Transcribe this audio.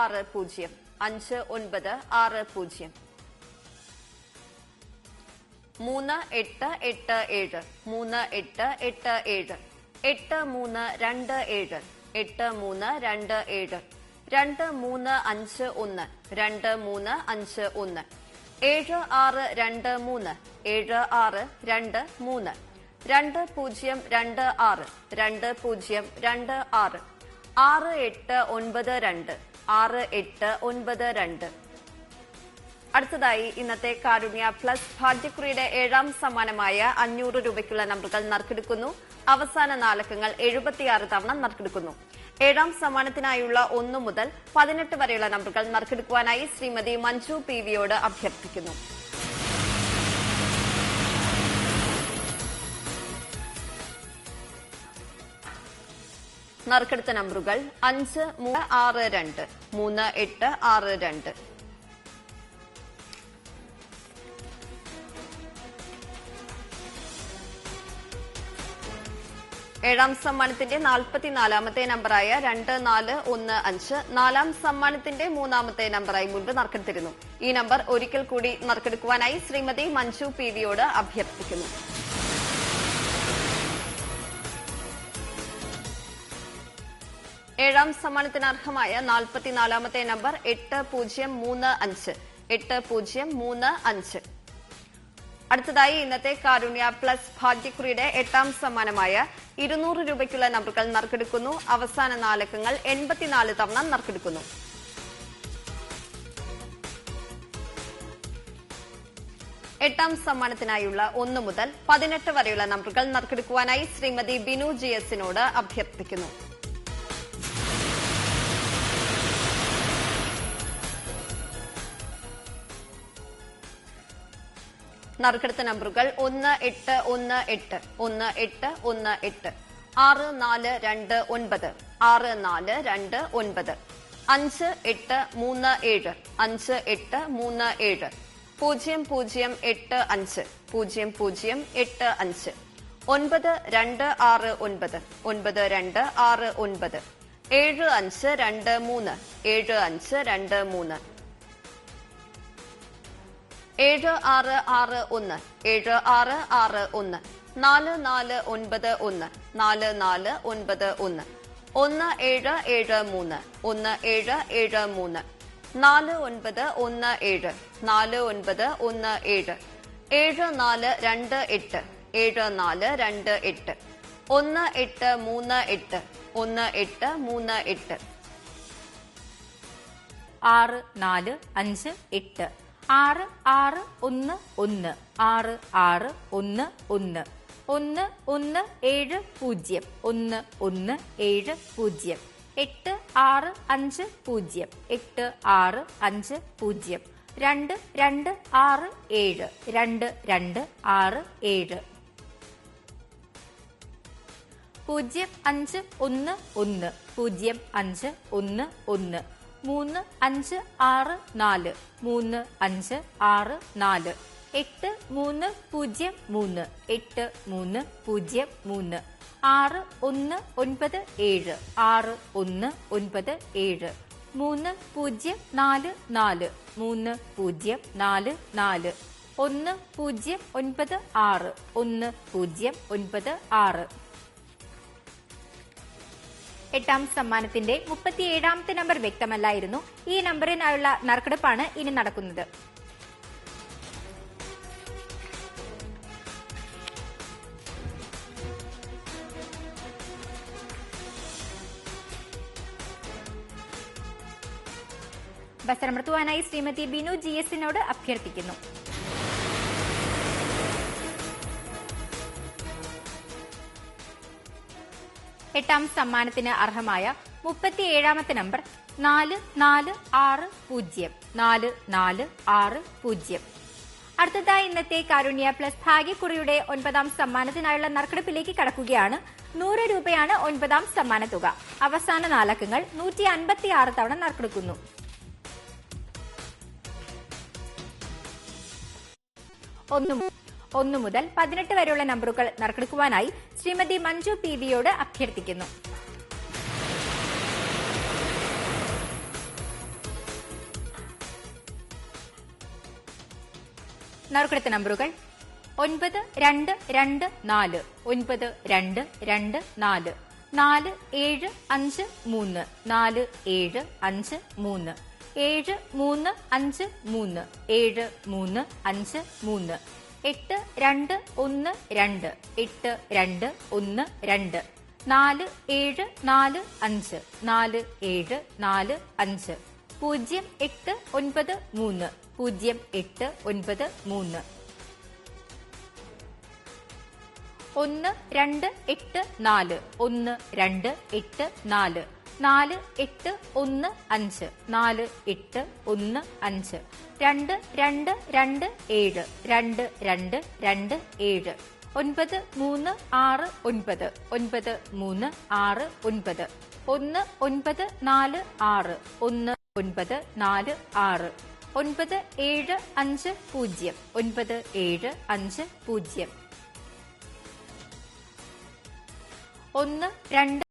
5960 5960 3887 3887 8327 8327 2351 2351 7623 7623 2026 2026 6892 6892. അടുത്തതായി ഇന്നത്തെ കാരുണ്യ പ്ലസ് ഭാഗ്യക്കുറിയുടെ 7ാം സമ്മാനമായ 500 രൂപയ്ക്കുള്ള നമ്പറുകൾ നറുക്കെടുക്കുന്നു. അവസാന നാലക്കങ്ങൾ 76 തവണ നറുക്കെടുക്കുന്നു. 7ാം സമ്മാനത്തിനായുള്ള 1 മുതൽ 18 വരെയുള്ള നമ്പറുകൾ നറുക്കെടുക്കുവാനായി ശ്രീമതി മഞ്ജു PVയോട് അഭ്യർത്ഥിക്കുന്നു. നറുക്കെടുത്ത നമ്പറുകൾ 5362 3862. ഏഴാം സമ്മാനത്തിന്റെ 44ാമത്തെ നമ്പറായ 2415 4ാം സമ്മാനത്തിന്റെ 3ാമത്തെ നമ്പറായി മുൻപ് നറുക്കെടുത്തിരുന്നു. ഈ നമ്പർ ഒരിക്കൽ കൂടി നറുക്കെടുക്കുവാനായി ശ്രീമതി മഞ്ജു PVയോട് അഭ്യർത്ഥിക്കുന്നു. ഏഴാം സമ്മാനത്തിന് അർഹമായ 44ാമത്തെ നമ്പർ 8035 8035. അടുത്തതായി ഇന്നത്തെ കാരുണ്യ പ്ലസ് ഭാഗ്യക്കുറിയുടെ 8ാം സമ്മാനമായ 200 രൂപയ്ക്കുള്ള നമ്പറുകൾ നറുക്കെടുക്കുന്നു. അവസാന നാലക്കങ്ങൾ 84 തവണ നറുക്കെടുക്കുന്നു. എട്ടാം സമ്മാനത്തിനായുള്ള 1 മുതൽ 18 വരെയുള്ള നമ്പറുകൾ നറുക്കെടുക്കുവാനായി ശ്രീമതി ബിനു GSനോട് അഭ്യർത്ഥിക്കുന്നു. നറുക്കെടുത്ത നമ്പറുകൾ 1818 1818 6429 6429 5837 5837 0085 0085 9269 9269 7523 7523 7661 7661 4491 4491 1773 1773 4917 4917 7428 7428 1838 1838 6458 6611 6611 1170 1170 8650 8650 2267 2267 0511 0511 3564 3564 8303 8303 6197 6197 3044 3044 1096 1096. എട്ടാം സമ്മാനത്തിന്റെ 37ാമത്തെ നമ്പർ വ്യക്തമല്ലായിരുന്നു. ഈ നമ്പറിനായുള്ള നറുക്കെടുപ്പാണ് ഇനി നടക്കുന്നത്. ബസറമർത്തുവാനായി ശ്രീമതി ബിനു GSനോട് അഭ്യർത്ഥിക്കുന്നു. എട്ടാം സമ്മാനത്തിന് അർഹമായ 37ാമത്തെ നമ്പർ 4460 4460. അടുത്തതായി ഇന്നത്തെ കാരുണ്യ പ്ലസ് ഭാഗ്യക്കുറിയുടെ 9ാം സമ്മാനത്തിനായുള്ള നറുക്കെടുപ്പിലേക്ക് കടക്കുകയാണ്. 100 രൂപയാണ് 9ാം സമ്മാന തുക. അവസാന നാലക്കങ്ങൾ 156 തവണ നറുക്കെടുക്കുന്നു. ഒന്ന് മുതൽ 18 വരെയുള്ള നമ്പറുകൾ നറുക്കെടുക്കുവാനായി ശ്രീമതി മഞ്ജു PVയോട് അഭ്യർത്ഥിക്കുന്നു. നറുക്കെടുത്ത നമ്പറുകൾ 9224 9224 4753 4753 7353 7353 8212 8212 4745 4745 0893 0893 1284 1284 4815 4815 2227 2227 9369 9369 1946 1946 9750 9750 12